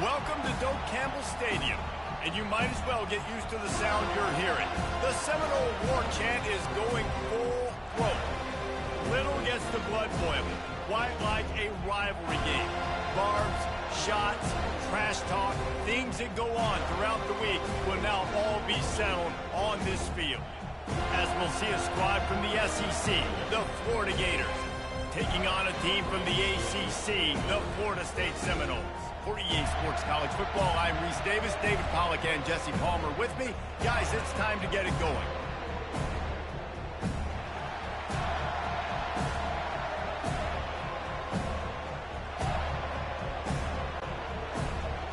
Welcome to Doak Campbell Stadium, and you might as well get used to the sound you're hearing. The Seminole war chant is going full throat. Little gets the blood boiling, quite like a rivalry game. Barbs, shots, trash talk, things that go on throughout the week will now all be settled on this field. As we'll see a squad from the SEC, the Florida Gators, taking on a team from the ACC, the Florida State Seminoles. For EA Sports College Football, I'm Reese Davis, David Pollack, and Jesse Palmer with me. Guys, it's time to get it going.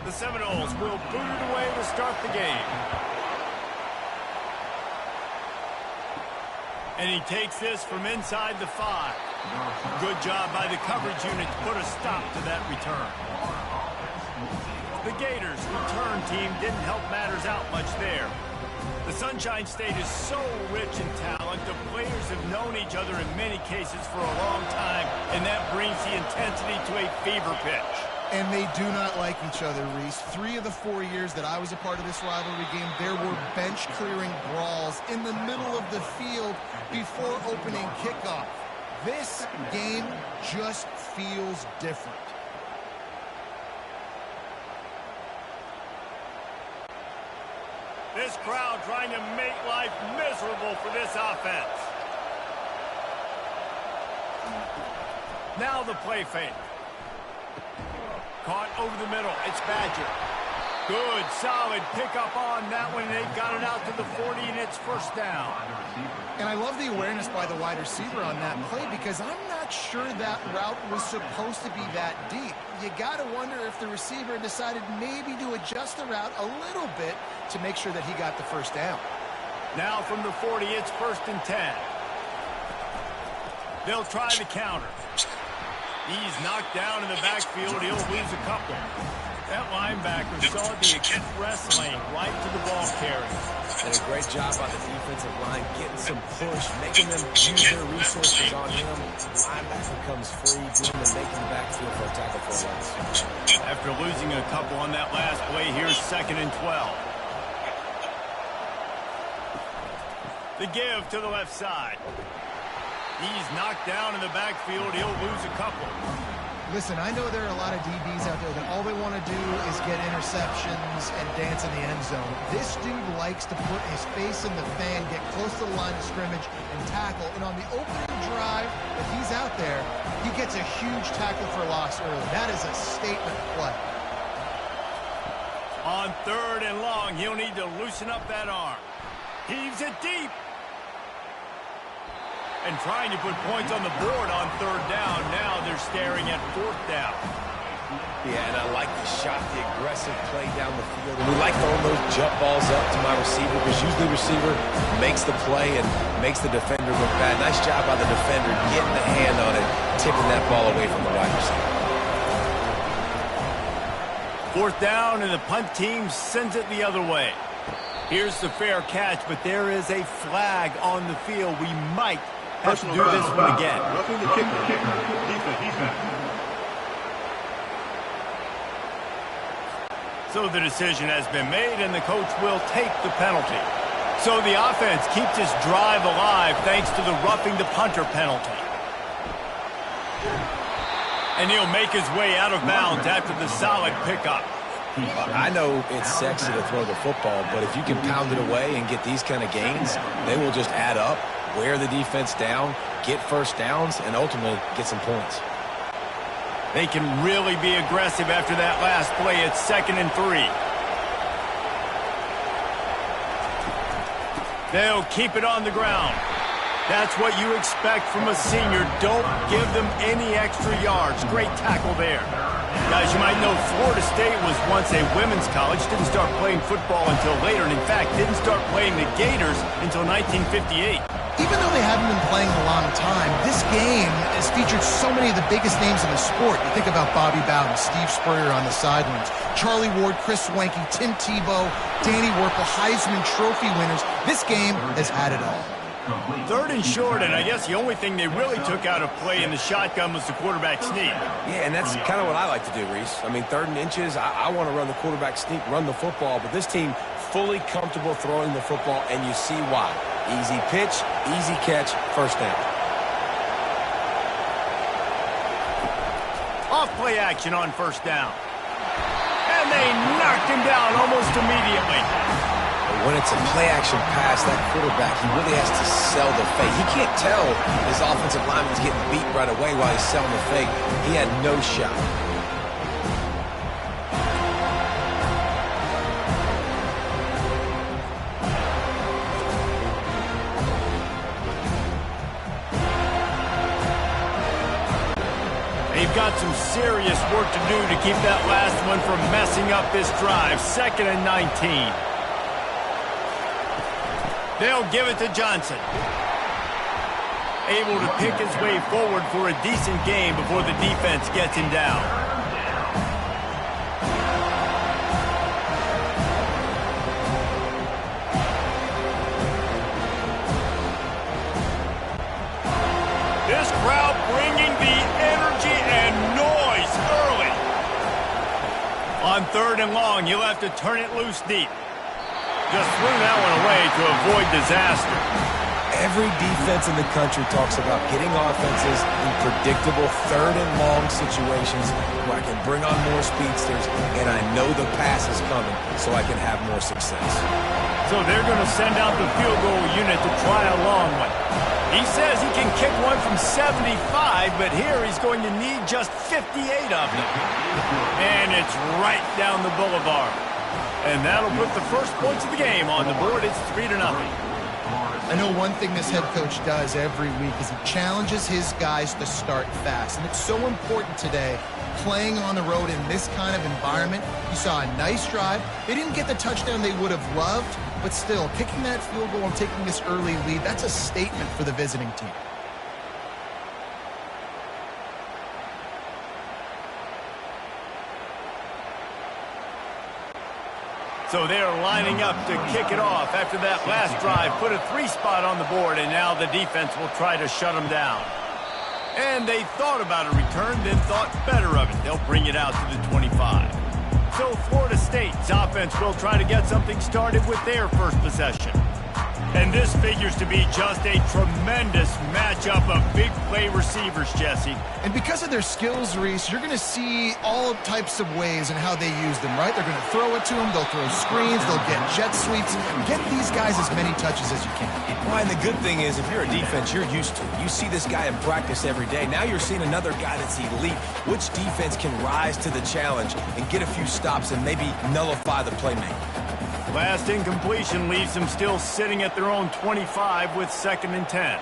The Seminoles will boot it away to start the game. And he takes this from inside the 5. Good job by the coverage unit to put a stop to that return. The Gators' return team didn't help matters out much there. The Sunshine State is so rich in talent. The players have known each other in many cases for a long time, and that brings the intensity to a fever pitch. And they do not like each other, Reese. 3 of the 4 years that I was a part of this rivalry game, there were bench-clearing brawls in the middle of the field before opening kickoff. This game just feels different. This crowd trying to make life miserable for this offense. Now the play fake. Caught over the middle. It's Badger. Good, solid pickup on that one. They've got it out to the 40, and it's first down. And I love the awareness by the wide receiver on that play because I'm not sure that route was supposed to be that deep. You got to wonder if the receiver decided maybe to adjust the route a little bit to make sure that he got the first down. Now from the 40, it's first and 10. They'll try the counter. He's knocked down in the backfield. He'll lose a couple. That linebacker saw the express lane right to the ball carrier. Did a great job by the defensive line, getting some push, making them use their resources on him. Linebacker comes free, doing the making the backfield for a tackle for a loss. After losing a couple on that last play, here's second and 12. The give to the left side. He's knocked down in the backfield. He'll lose a couple. Listen, I know there are a lot of DBs out there that all they want to do is get interceptions and dance in the end zone. This dude likes to put his face in the fan, get close to the line of scrimmage, and tackle. And on the opening drive that he's out there, he gets a huge tackle for loss early. That is a statement play. On third and long, he'll need to loosen up that arm. Heaves it deep. And trying to put points on the board on third down. Now they're staring at fourth down. Yeah, and I like the shot, the aggressive play down the field. And we like throwing those jump balls up to my receiver because usually the receiver makes the play and makes the defender look bad. Nice job by the defender getting the hand on it, tipping that ball away from the wide receiver. Fourth down, and the punt team sends it the other way. Here's the fair catch, but there is a flag on the field. We might have to do this one again. Roughing the kicker. Defense. So the decision has been made, and the coach will take the penalty. So the offense keeps its drive alive thanks to the roughing the punter penalty. And he'll make his way out of bounds after the solid pickup. I know it's sexy to throw the football, but if you can pound it away and get these kind of gains, they will just add up, wear the defense down, get first downs, and ultimately get some points. They can really be aggressive after that last play. It's second and 3. They'll keep it on the ground. That's what you expect from a senior. Don't give them any extra yards. Great tackle there. Guys, you might know Florida State was once a women's college, didn't start playing football until later, and in fact, didn't start playing the Gators until 1958. Even though they haven't been playing a long time, this game has featured so many of the biggest names in the sport. You think about Bobby Bowden, Steve Spurrier on the sidelines, Charlie Ward, Chris Swanky, Tim Tebow, Danny Werfel, Heisman Trophy winners. This game has had it all. Third and short, and I guess the only thing they really took out of play in the shotgun was the quarterback sneak. Yeah, and that's kind of what I like to do, Reese. I mean, 3rd and inches, I want to run the quarterback sneak, run the football, but this team fully comfortable throwing the football, and you see why. Easy pitch, easy catch, first down. Off play action on first down. And they knocked him down almost immediately. When it's a play-action pass, that quarterback, he really has to sell the fake. He can't tell his offensive lineman's getting beat right away while he's selling the fake. He had no shot. They've got some serious work to do to keep that last one from messing up this drive. 2nd and 19. They'll give it to Johnson. Able to pick his way forward for a decent game before the defense gets him down. This crowd bringing the energy and noise early. On 3rd and long, you'll have to turn it loose deep. Just threw that one away to avoid disaster. Every defense in the country talks about getting offenses in predictable 3rd and long situations where I can bring on more speedsters and I know the pass is coming so I can have more success. So they're going to send out the field goal unit to try a long one. He says he can kick one from 75, but here he's going to need just 58 of them. And it's right down the boulevard. And that'll put the first points of the game on the board. It's 3-0. I know one thing this head coach does every week is he challenges his guys to start fast. And it's so important today, playing on the road in this kind of environment. You saw a nice drive. They didn't get the touchdown they would have loved, but still, kicking that field goal and taking this early lead, that's a statement for the visiting team. So they're lining up to kick it off after that last drive. Put a 3 spot on the board, and now the defense will try to shut them down. And they thought about a return, then thought better of it. They'll bring it out to the 25. So Florida State's offense will try to get something started with their first possession. And this figures to be just a tremendous matchup of big play receivers, Jesse. And because of their skills, Reese, you're going to see all types of ways in how they use them, right? They're going to throw it to them. They'll throw screens. They'll get jet sweeps. Get these guys as many touches as you can. Well, and the good thing is, if you're a defense, you're used to it. You see this guy in practice every day. Now you're seeing another guy that's elite. Which defense can rise to the challenge and get a few stops and maybe nullify the playmaker? Last incompletion leaves them still sitting at their own 25 with 2nd and 10.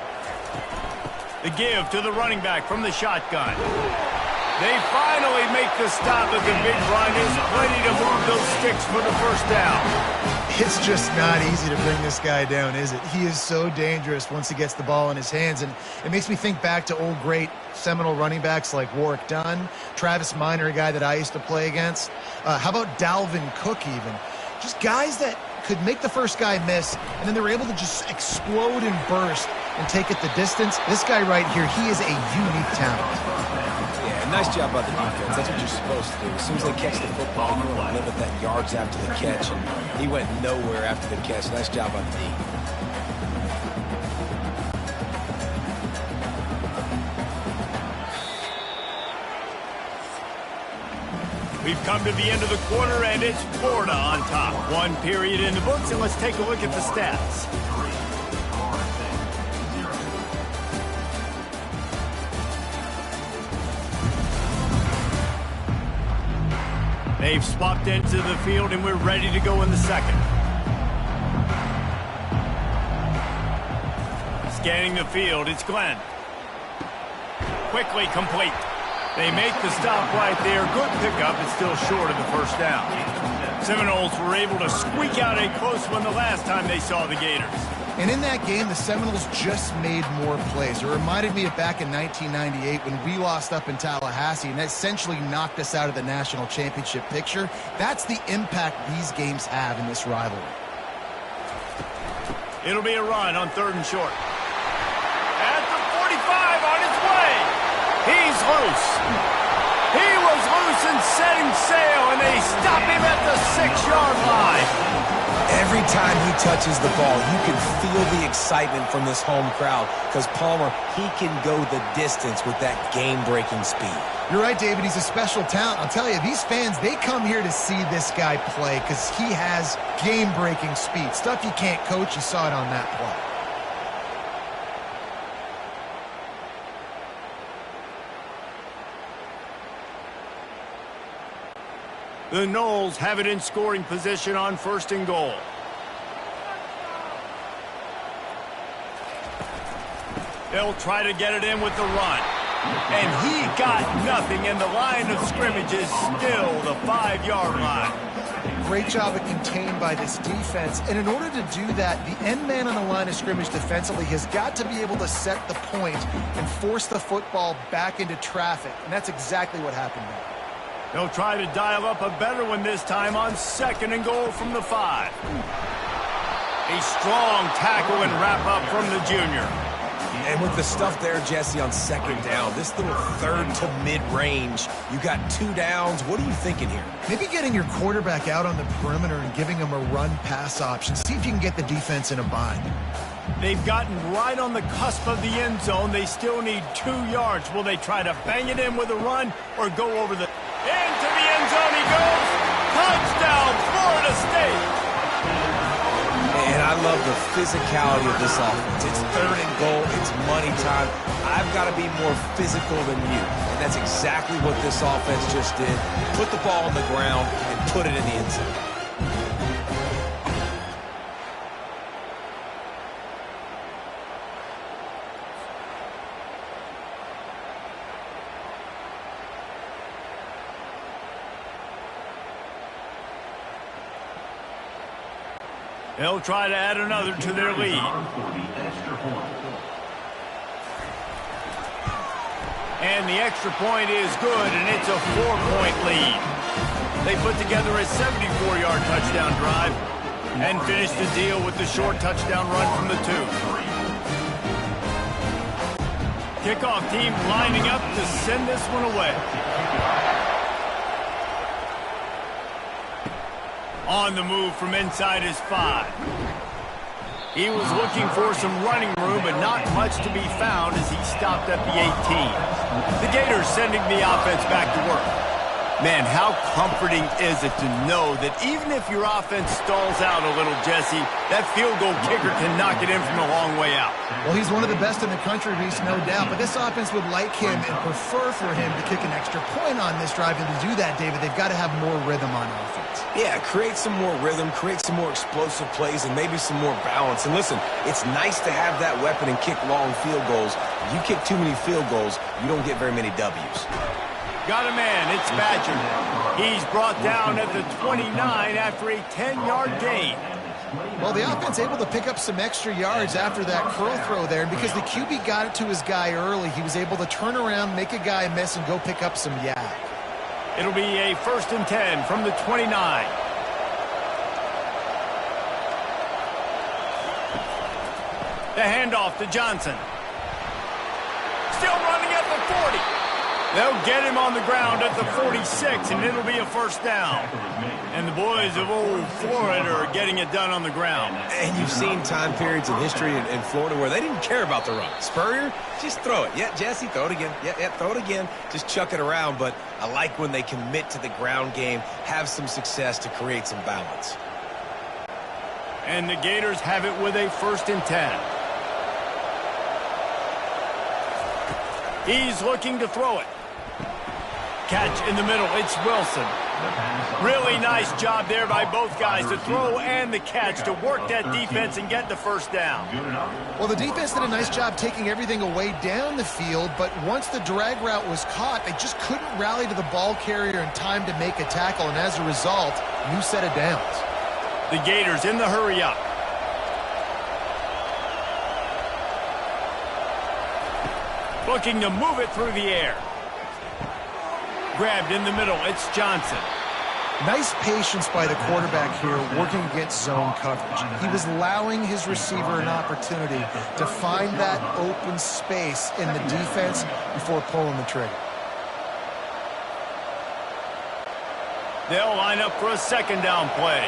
The give to the running back from the shotgun. They finally make the stop at the big run. Is plenty to move those sticks for the first down. It's just not easy to bring this guy down, is it? He is so dangerous once he gets the ball in his hands, and it makes me think back to old great Seminole running backs like Warwick Dunn, Travis Minor, a guy that I used to play against. How about Dalvin Cook even? Just guys that could make the first guy miss, and then they were able to just explode and burst and take it the distance. This guy right here, he is a unique talent. Yeah, nice job by the defense. That's what you're supposed to do. As soon as they catch the football, you want to limit that yards after the catch, and he went nowhere after the catch. Nice job by the D. We've come to the end of the quarter, and it's Florida on top. 1 period in the books, and let's take a look at the stats. They've swapped into the field, and we're ready to go in the second. Scanning the field, it's Glenn. Quickly complete. They make the stop right there. Good pickup. It's still short of the first down. Seminoles were able to squeak out a close one the last time they saw the Gators. And in that game, the Seminoles just made more plays. It reminded me of back in 1998 when we lost up in Tallahassee and essentially knocked us out of the national championship picture. That's the impact these games have in this rivalry. It'll be a run on 3rd and short. on its way. He's loose. He was loose and setting sail, and they stop him at the 6-yard line. Every time he touches the ball, you can feel the excitement from this home crowd because Palmer, he can go the distance with that game-breaking speed. You're right, David. He's a special talent. I'll tell you, these fans, they come here to see this guy play because he has game-breaking speed. Stuff you can't coach. You saw it on that play. The Noles have it in scoring position on 1st and goal. They'll try to get it in with the run. And he got nothing, and the line of scrimmage is still the 5-yard line. Great job of contained by this defense. And in order to do that, the end man on the line of scrimmage defensively has got to be able to set the point and force the football back into traffic. And that's exactly what happened there. They'll try to dial up a better one this time on 2nd and goal from the 5. A strong tackle and wrap up from the junior. And with the stuff there, Jesse, on 2nd down, this little 3rd to mid-range, you got 2 downs. What are you thinking here? Maybe getting your quarterback out on the perimeter and giving him a run-pass option. See if you can get the defense in a bind. They've gotten right on the cusp of the end zone. They still need 2 yards. Will they try to bang it in with a run or go over the... Into the end zone he goes. Touchdown, Florida State. And I love the physicality of this offense. It's 3rd and goal. It's money time. I've got to be more physical than you. And that's exactly what this offense just did. Put the ball on the ground and put it in the end zone. They'll try to add another to their lead. And the extra point is good, and it's a 4-point lead. They put together a 74-yard touchdown drive and finish the deal with the short touchdown run from the 2. Kickoff team lining up to send this one away. On the move from inside his 5. He was looking for some running room, but not much to be found as he stopped at the 18. The Gators sending the offense back to work. Man, how comforting is it to know that even if your offense stalls out a little, Jesse, that field goal kicker can knock it in from a long way out. Well, he's one of the best in the country, Reese, no doubt. But this offense would like him and prefer for him to kick an extra point on this drive. And to do that, David, they've got to have more rhythm on offense. Yeah, create some more rhythm, create some more explosive plays, and maybe some more balance. And listen, it's nice to have that weapon and kick long field goals. If you kick too many field goals, you don't get very many W's. Got a man, it's Badger. He's brought down at the 29 after a 10-yard gain. Well, the offense able to pick up some extra yards after that curl throw there. And because the QB got it to his guy early, he was able to turn around, make a guy miss, and go pick up some yak. It'll be a 1st and 10 from the 29. The handoff to Johnson. Still running at the 40. They'll get him on the ground at the 46, and it'll be a 1st down. And the boys of old Florida are getting it done on the ground. And you've seen time periods in history in Florida where they didn't care about the run. Spurrier, just throw it. Yeah, Jesse, throw it again. Yeah, throw it again. Just chuck it around. But I like when they commit to the ground game, have some success to create some balance. And the Gators have it with a 1st and 10. He's looking to throw it. Catch in the middle. It's Wilson. Really nice job there by both guys, the throw and the catch, to work that defense and get the 1st down. Well, the defense did a nice job taking everything away down the field, but once the drag route was caught, they just couldn't rally to the ball carrier in time to make a tackle, and as a result, new set of downs. The Gators in the hurry up. Looking to move it through the air. Grabbed in the middle, it's Johnson. Nice patience by the quarterback here working against zone coverage. He was allowing his receiver an opportunity to find that open space in the defense before pulling the trigger. They'll line up for a second down play.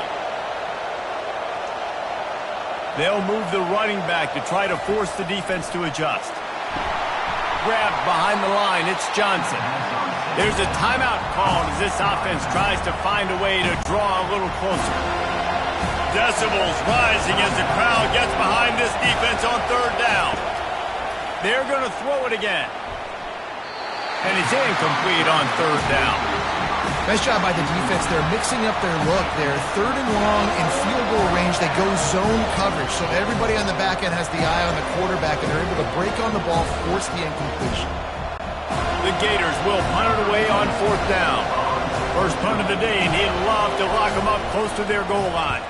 They'll move the running back to try to force the defense to adjust. Grabbed behind the line, it's Johnson. There's a timeout called as this offense tries to find a way to draw a little closer. Decibels rising as the crowd gets behind this defense on third down. They're going to throw it again. And it's incomplete on third down. Nice job by the defense. They're mixing up their look. They're third and long in field goal range. They go zone coverage, so everybody on the back end has the eye on the quarterback, and they're able to break on the ball, force the incompletion. The Gators will punt it away on fourth down. First punt of the day, and he'd love to lock them up close to their goal line.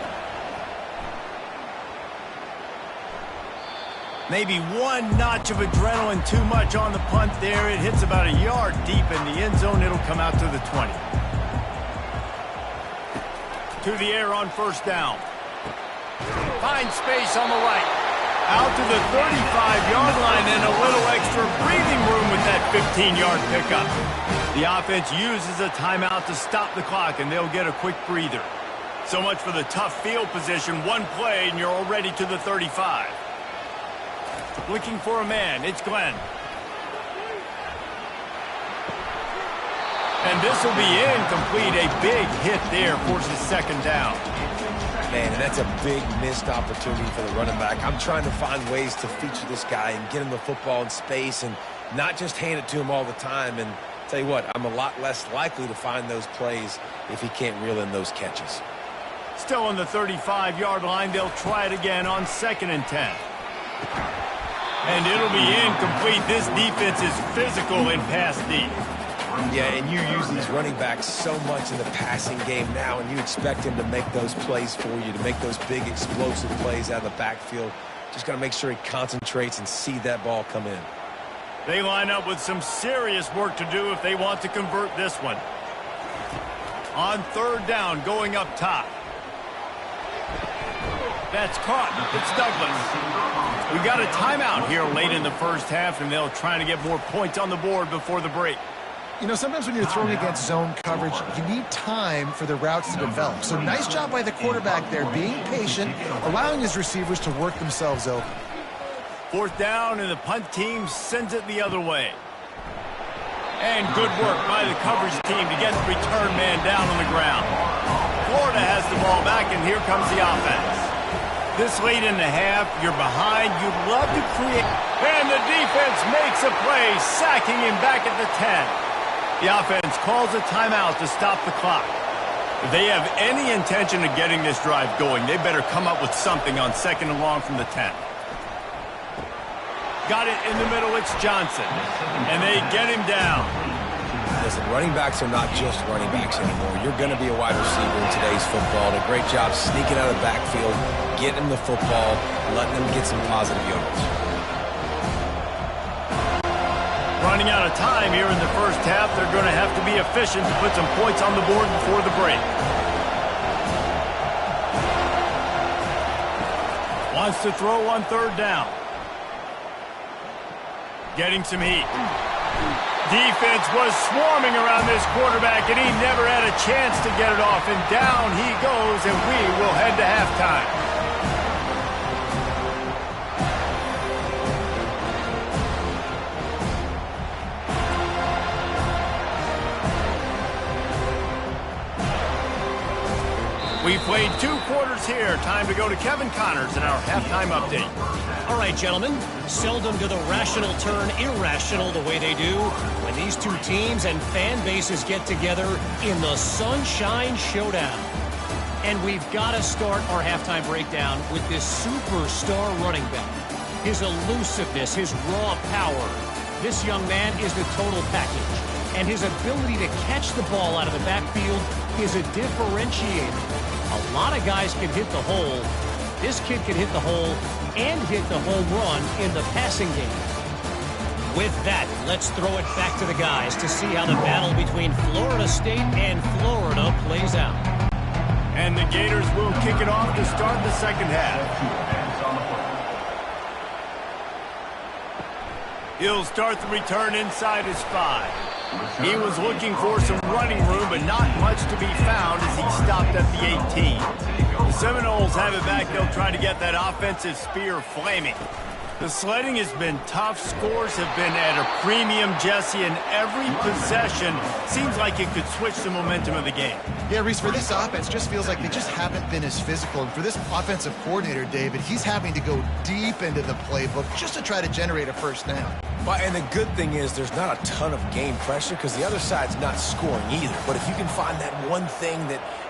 Maybe one notch of adrenaline too much on the punt there. It hits about a yard deep in the end zone. It'll come out to the 20. To the air on first down. Finds space on the right. Out to the 35-yard line and a little extra breathing room with that 15-yard pickup. The offense uses a timeout to stop the clock, and they'll get a quick breather. So much for the tough field position. One play, and you're already to the 35. Looking for a man. It's Glenn. And this will be incomplete. A big hit there forces second down. Man, and that's a big missed opportunity for the running back. I'm trying to find ways to feature this guy and get him the football in space and not just hand it to him all the time. And tell you what, I'm a lot less likely to find those plays if he can't reel in those catches. Still on the 35-yard line. They'll try it again on 2nd and 10. And it'll be incomplete. This defense is physical in pass deep. Yeah, and you use these running backs so much in the passing game now, and you expect him to make those plays for you, to make those big explosive plays out of the backfield. Just got to make sure he concentrates and see that ball come in. They line up with some serious work to do if they want to convert this one. On third down, going up top. That's caught. It's Douglas. We got a timeout here late in the first half, and they'll try to get more points on the board before the break. You know, sometimes when you're throwing against zone coverage, you need time for the routes to develop. So nice job by the quarterback there, being patient, allowing his receivers to work themselves open. Fourth down, and the punt team sends it the other way. And good work by the coverage team to get the return man down on the ground. Florida has the ball back, and here comes the offense. This late in the half, you're behind. You'd love to create. And the defense makes a play, sacking him back at the 10. The offense calls a timeout to stop the clock. If they have any intention of getting this drive going, they better come up with something on 2nd and long from the 10. Got it in the middle, it's Johnson. And they get him down. Listen, running backs are not just running backs anymore. You're going to be a wide receiver in today's football. A great job sneaking out of the backfield, getting him the football, letting him get some positive yards. Running out of time here in the first half. They're going to have to be efficient to put some points on the board before the break. Wants to throw on third down. Getting some heat. Defense was swarming around this quarterback, and he never had a chance to get it off. And down he goes, and we will head to halftime. We played 2 quarters here. Time to go to Kevin Connors in our halftime update. All right, gentlemen. Seldom do the rational turn irrational the way they do when these two teams and fan bases get together in the Sunshine Showdown. And we've got to start our halftime breakdown with this superstar running back. His elusiveness, his raw power. This young man is the total package. And his ability to catch the ball out of the backfield is a differentiator. A lot of guys can hit the hole. This kid can hit the hole and hit the home run in the passing game. With that, let's throw it back to the guys to see how the battle between Florida State and Florida plays out. And the Gators will kick it off to start the second half. He'll start the return inside his 5. He was looking for some running room, but not much to be found as he stopped at the 18. The Seminoles have it back. They'll try to get that offensive spear flaming. The sledding has been tough. Scores have been at a premium, Jesse, and every possession seems like it could switch the momentum of the game. Yeah, Reese, for this offense, just feels like they just haven't been as physical. And for this offensive coordinator, David, he's having to go deep into the playbook just to try to generate a first down. Well, and the good thing is there's not a ton of game pressure because the other side's not scoring either. But if you can find that one thing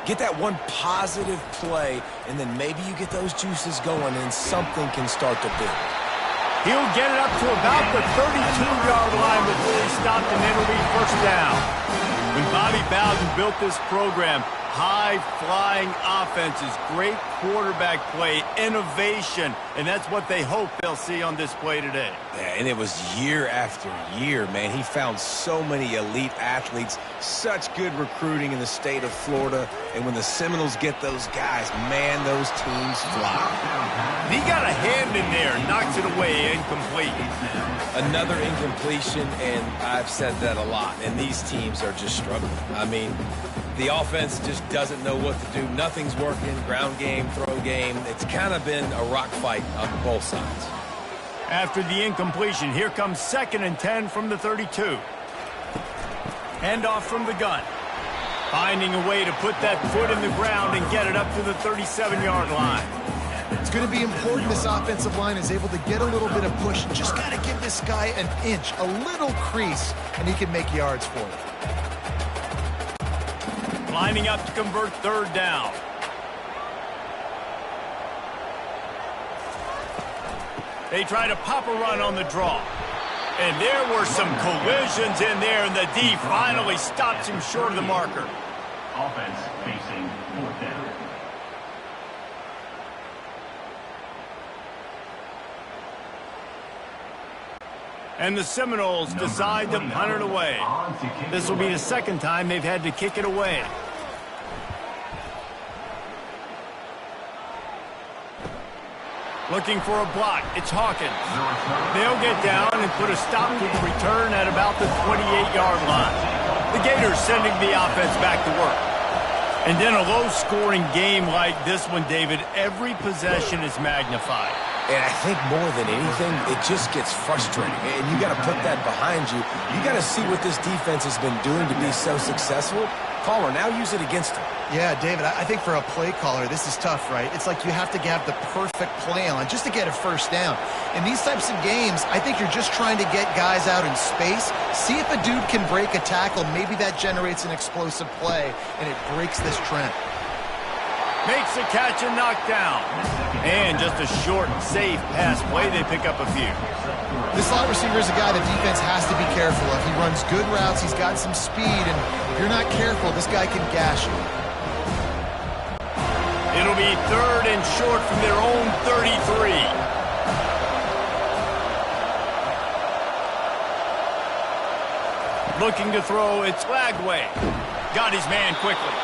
get that one positive play, and then maybe you get those juices going and something can start to build. He'll get it up to about the 32-yard line before he stopped, and it'll be first down. When Bobby Bowden built this program, high-flying offenses, great quarterback play, innovation, and that's what they hope they'll see on display today. Yeah, and it was year after year, man. He found so many elite athletes, such good recruiting in the state of Florida, and when the Seminoles get those guys, man, those teams fly. He got a hand in there, knocks it away, incomplete. Another incompletion, and I've said that a lot, and these teams are just struggling. I mean, the offense just doesn't know what to do. Nothing's working. Ground game, throw game. It's kind of been a rock fight on both sides. After the incompletion, here comes 2nd and 10 from the 32. Handoff from the gun. Finding a way to put that foot in the ground and get it up to the 37-yard line. It's going to be important this offensive line is able to get a little bit of push. Just got to give this guy an inch, a little crease, and he can make yards for it. Lining up to convert 3rd down. They try to pop a run on the draw. And there were some collisions in there, and the D finally stops him short of the marker. Offense facing 4th down. And the Seminoles decide to punt it away. This will be the 2nd time they've had to kick it away. Looking for a block. It's Hawkins. They'll get down and put a stop to the return at about the 28-yard line. The Gators sending the offense back to work. And then a low-scoring game like this one, David, every possession is magnified. And I think more than anything, it just gets frustrating. And you got to put that behind you. You got to see what this defense has been doing to be so successful. Caller, now use it against them. Yeah, David, I think for a play caller, this is tough, right? It's like you have to have the perfect play on just to get a first down. In these types of games, I think you're just trying to get guys out in space, see if a dude can break a tackle. Maybe that generates an explosive play, and it breaks this trend. Makes the catch and knockdown. And just a short, safe pass play. They pick up a few. This slot receiver is a guy the defense has to be careful of. He runs good routes. He's got some speed. And if you're not careful, this guy can gash you. It'll be 3rd and short from their own 33. Looking to throw. It's Lagway. Got his man quickly.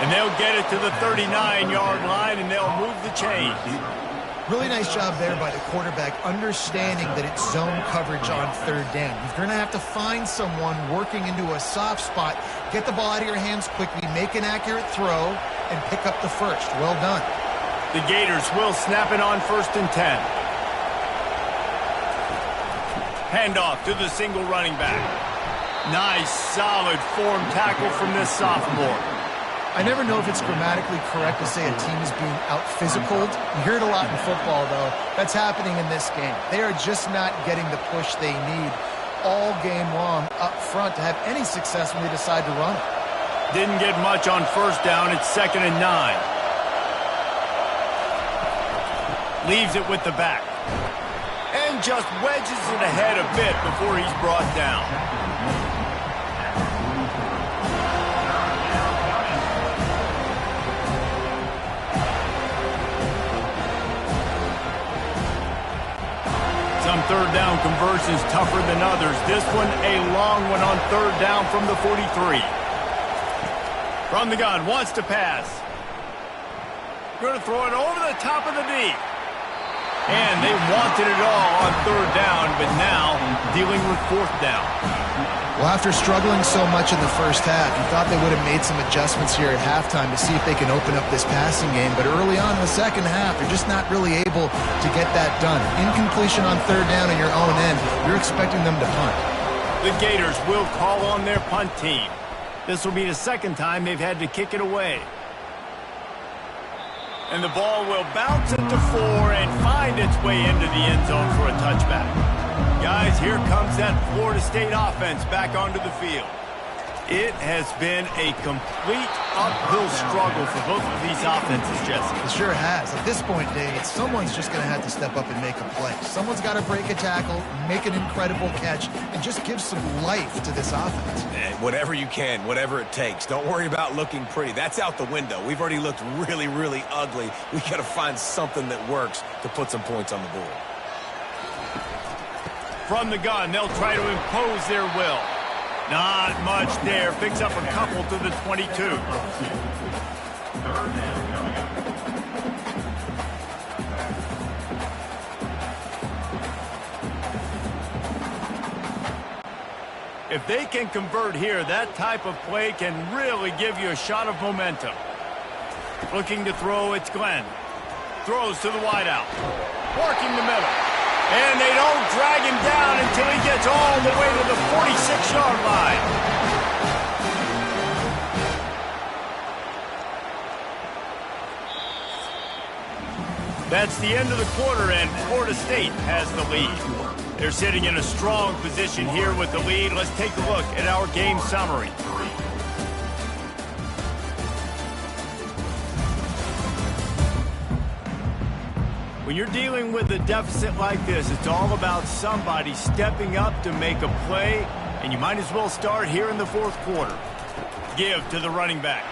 And they'll get it to the 39-yard line, and they'll move the chains. Really nice job there by the quarterback, understanding that it's zone coverage on 3rd down. You're going to have to find someone working into a soft spot, get the ball out of your hands quickly, make an accurate throw, and pick up the first. Well done. The Gators will snap it on 1st and 10. Handoff to the single running back. Nice, solid form tackle from this sophomore. I never know if it's grammatically correct to say a team is being out-physicaled. You hear it a lot in football, though. That's happening in this game. They are just not getting the push they need all game long up front to have any success when they decide to run it. Didn't get much on 1st down. It's 2nd and 9. Leaves it with the back. And just wedges it ahead a bit before he's brought down. Some third down conversions tougher than others. This one a long one on third down from the 43. From the gun, wants to pass. Going to throw it over the top of the D. And they wanted it all on third down, but now dealing with fourth down. Well, after struggling so much in the first half, you thought they would have made some adjustments here at halftime to see if they can open up this passing game. But early on in the second half, they're just not really able to get that done. Incompletion on third down in your own end, you're expecting them to punt. The Gators will call on their punt team. This will be the second time they've had to kick it away. And the ball will bounce it to 4 and find its way into the end zone for a touchback. Guys, here comes that Florida State offense back onto the field. It has been a complete uphill struggle for both of these offenses, Jesse. It sure has. At this point, Dave, someone's just going to have to step up and make a play. Someone's got to break a tackle, make an incredible catch, and just give some life to this offense. Whatever you can, whatever it takes. Don't worry about looking pretty. That's out the window. We've already looked really, really ugly. We got to find something that works to put some points on the board. From the gun, they'll try to impose their will. Not much there. Picks up a couple to the 22. If they can convert here, that type of play can really give you a shot of momentum. Looking to throw, it's Glenn. Throws to the wideout. Working the middle. And they don't drag him down until he gets all the way to the 46-yard line. That's the end of the quarter, and Florida State has the lead. They're sitting in a strong position here with the lead. Let's take a look at our game summary. When you're dealing with a deficit like this, it's all about somebody stepping up to make a play, and you might as well start here in the fourth quarter. Give to the running back.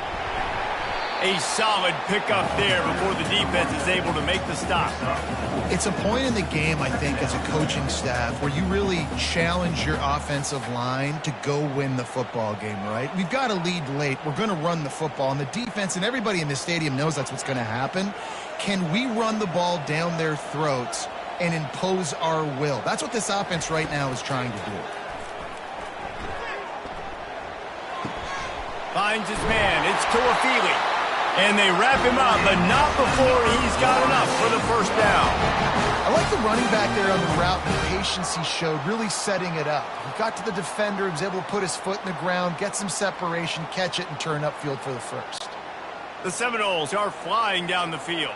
A solid pickup there before the defense is able to make the stop. It's a point in the game, I think, as a coaching staff where you really challenge your offensive line to go win the football game, right? We've got a lead late. We're going to run the football, and the defense and everybody in the stadium knows that's what's going to happen. Can we run the ball down their throats and impose our will? That's what this offense right now is trying to do. Finds his man. It's Toafili. And they wrap him up, but not before he's got enough for the first down. I like the running back there on the route and the patience he showed, really setting it up. He got to the defender, he was able to put his foot in the ground, get some separation, catch it, and turn upfield for the first. The Seminoles are flying down the field.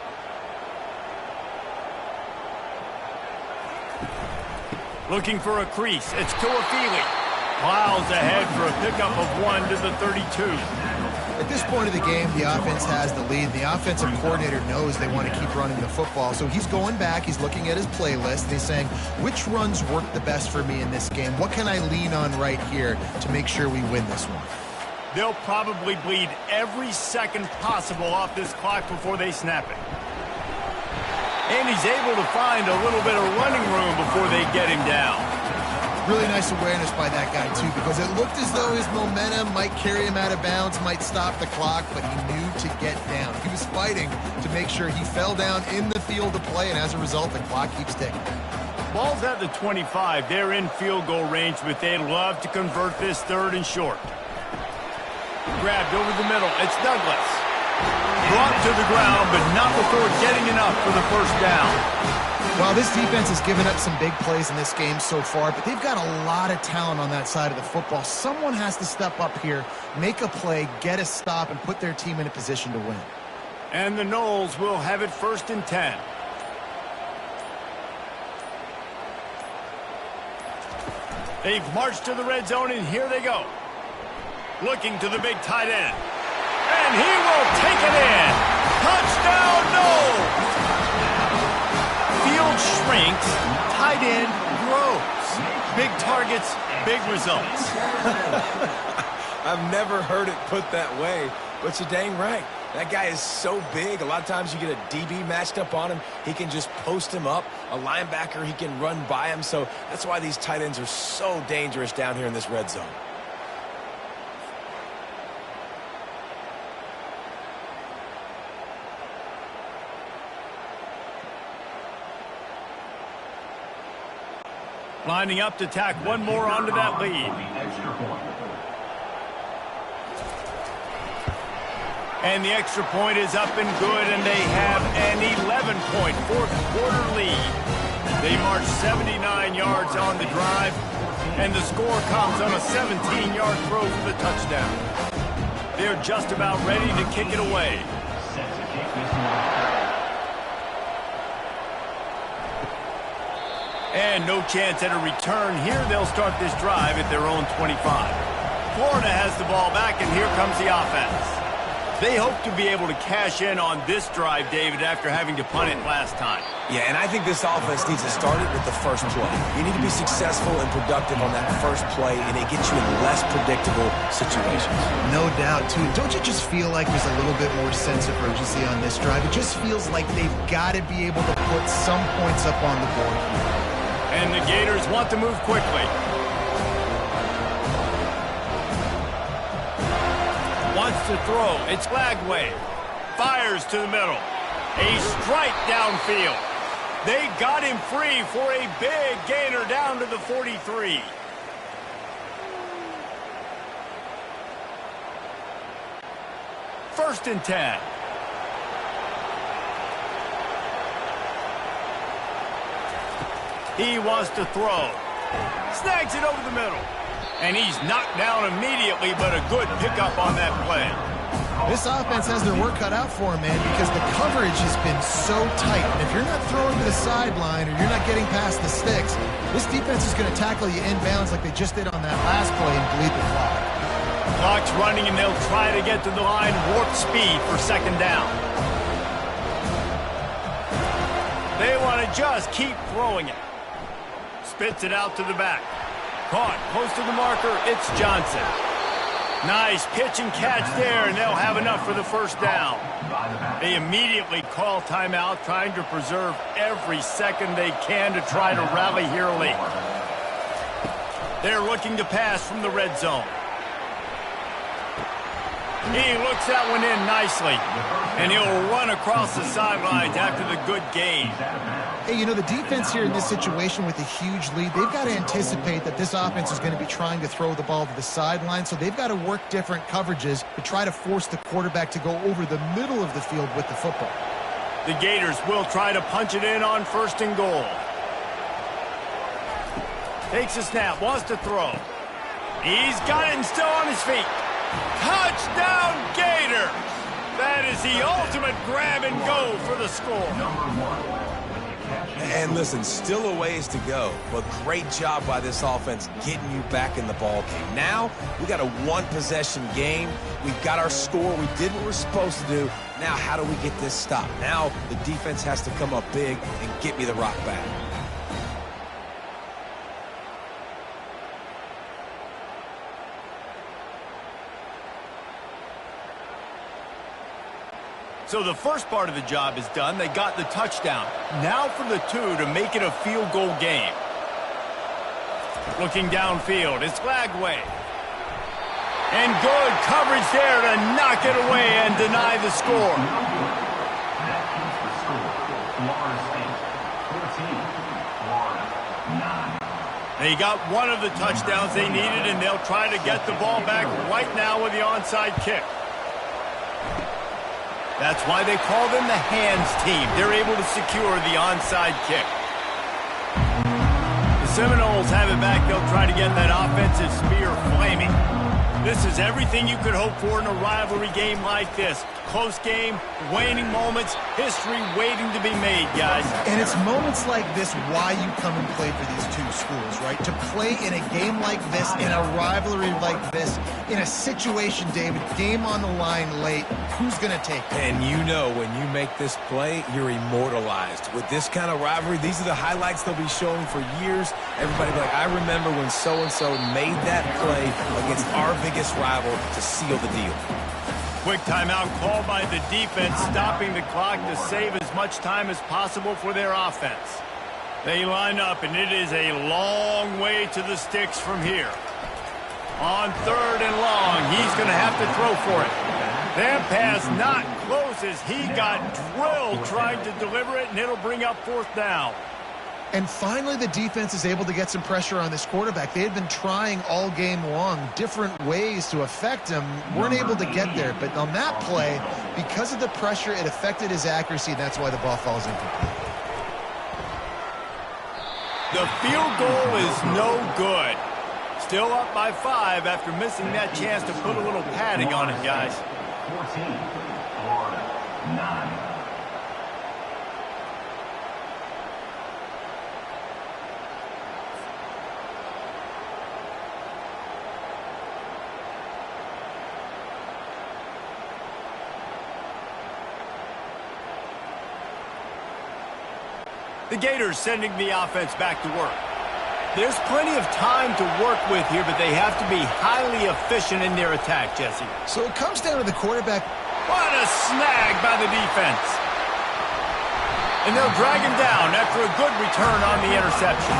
Looking for a crease. It's Toafili. Plows ahead for a pickup of 1 to the 32. At this point of the game, the offense has the lead. The offensive coordinator knows they want to keep running the football. So he's going back, he's looking at his playlist, and he's saying, which runs work the best for me in this game? What can I lean on right here to make sure we win this one? They'll probably bleed every second possible off this clock before they snap it. And he's able to find a little bit of running room before they get him down. Really nice awareness by that guy, too, because it looked as though his momentum might carry him out of bounds, might stop the clock, but he knew to get down. He was fighting to make sure he fell down in the field to play, and as a result, the clock keeps ticking. Ball's at the 25. They're in field goal range, but they'd love to convert this third and short. Grabbed over the middle. It's Douglas. Brought to the ground, but not before getting enough for the first down. Well, this defense has given up some big plays in this game so far, but they've got a lot of talent on that side of the football. Someone has to step up here, make a play, get a stop, and put their team in a position to win. And the Noles will have it 1st and 10. They've marched to the red zone, and here they go. Looking to the big tight end. And he will take it in. Touchdown, Noles! Field shrinks, tight end grows. Big targets, big results. I've never heard it put that way, but you're dang right. That guy is so big. A lot of times you get a DB matched up on him. He can just post him up. A linebacker, he can run by him. So that's why these tight ends are so dangerous down here in this red zone. Lining up to tack one more onto that lead. And the extra point is up and good, and they have an 11-point fourth-quarter lead. They march 79 yards on the drive, and the score comes on a 17-yard throw for the touchdown. They're just about ready to kick it away. And no chance at a return here. They'll start this drive at their own 25. Florida has the ball back, and here comes the offense. They hope to be able to cash in on this drive, David, after having to punt it last time. Yeah, and I think this offense needs to start it with the first play. You need to be successful and productive on that first play, and it gets you in less predictable situations. No doubt, too. Don't you just feel like there's a little bit more sense of urgency on this drive? It just feels like they've got to be able to put some points up on the board here. And the Gators want to move quickly. Wants to throw. It's Lagway. Fires to the middle. A strike downfield. They got him free for a big gainer down to the 43. First and 10. He wants to throw. Snags it over the middle. And he's knocked down immediately, but a good pickup on that play. This offense has their work cut out for them, man, because the coverage has been so tight. And if you're not throwing to the sideline or you're not getting past the sticks, this defense is going to tackle you inbounds like they just did on that last play and bleed the clock. Clock's running, and they'll try to get to the line warp speed for second down. They want to just keep throwing it. Spits it out to the back. Caught close to the marker. It's Johnson. Nice pitch and catch there, and they'll have enough for the first down. They immediately call timeout, trying to preserve every second they can to try to rally here late. They're looking to pass from the red zone. He looks that one in nicely, and he'll run across the sidelines after the good gain. Hey, you know, the defense here in this situation with a huge lead, they've got to anticipate that this offense is going to be trying to throw the ball to the sideline, so they've got to work different coverages to try to force the quarterback to go over the middle of the field with the football. The Gators will try to punch it in on first and goal. Takes a snap, wants to throw. He's got it and still on his feet. Touchdown, Gators! That is the ultimate grab and go for the score. And listen, still a ways to go, but great job by this offense getting you back in the ball game. Now, we got a one-possession game. We've got our score. We did what we're supposed to do. Now, how do we get this stopped? Now, the defense has to come up big and get me the rock back. So the first part of the job is done. They got the touchdown. Now for the two to make it a field goal game. Looking downfield, it's Lagway. And good coverage there to knock it away and deny the score. They got one of the touchdowns they needed, and they'll try to get the ball back right now with the onside kick. That's why they call them the hands team. They're able to secure the onside kick. The Seminoles have it back. They'll try to get that offensive spear flaming. This is everything you could hope for in a rivalry game like this. Close game, waning moments, history waiting to be made, guys. And it's moments like this why you come and play for these two schools, right? To play in a game like this, in a rivalry like this, in a situation, David, game on the line late, who's going to take it? And you know when you make this play, you're immortalized. With this kind of rivalry, these are the highlights they'll be showing for years. Everybody will be like, I remember when so-and-so made that play against our biggest rival to seal the deal. quick timeout called by the defense, stopping the clock to save as much time as possible for their offense. They line up, and it is a long way to the sticks from here. On 3rd and long, he's going to have to throw for it. That pass not close as he got drilled trying to deliver it, and it'll bring up 4th down. And finally, the defense is able to get some pressure on this quarterback. They had been trying all game long different ways to affect him. Weren't able to get there. But on that play, because of the pressure, it affected his accuracy. That's why the ball falls incomplete. The field goal is no good. Still up by 5 after missing that chance to put a little padding on it, guys. 14, Florida, 9. The Gators sending the offense back to work. There's plenty of time to work with here, but they have to be highly efficient in their attack, Jesse. So it comes down to the quarterback. What a snag by the defense. And they'll drag him down after a good return on the interception.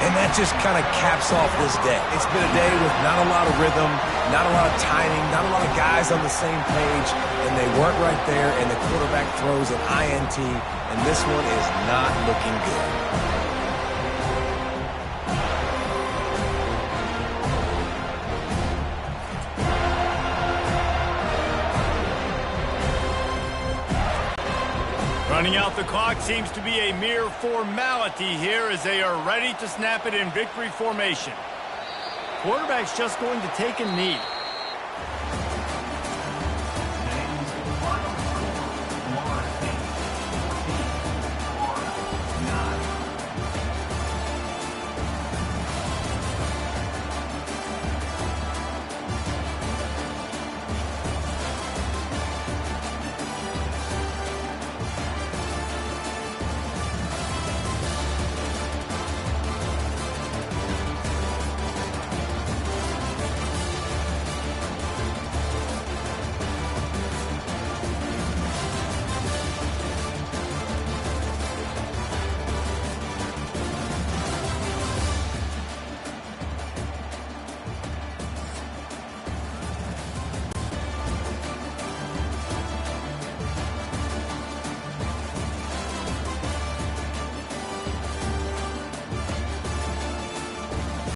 And that just kind of caps off this day. It's been a day with not a lot of rhythm, not a lot of timing, not a lot of guys on the same page, and they weren't right there, and the quarterback throws an INT, and this one is not looking good. Running out the clock seems to be a mere formality here as they are ready to snap it in victory formation. Quarterback's just going to take a knee.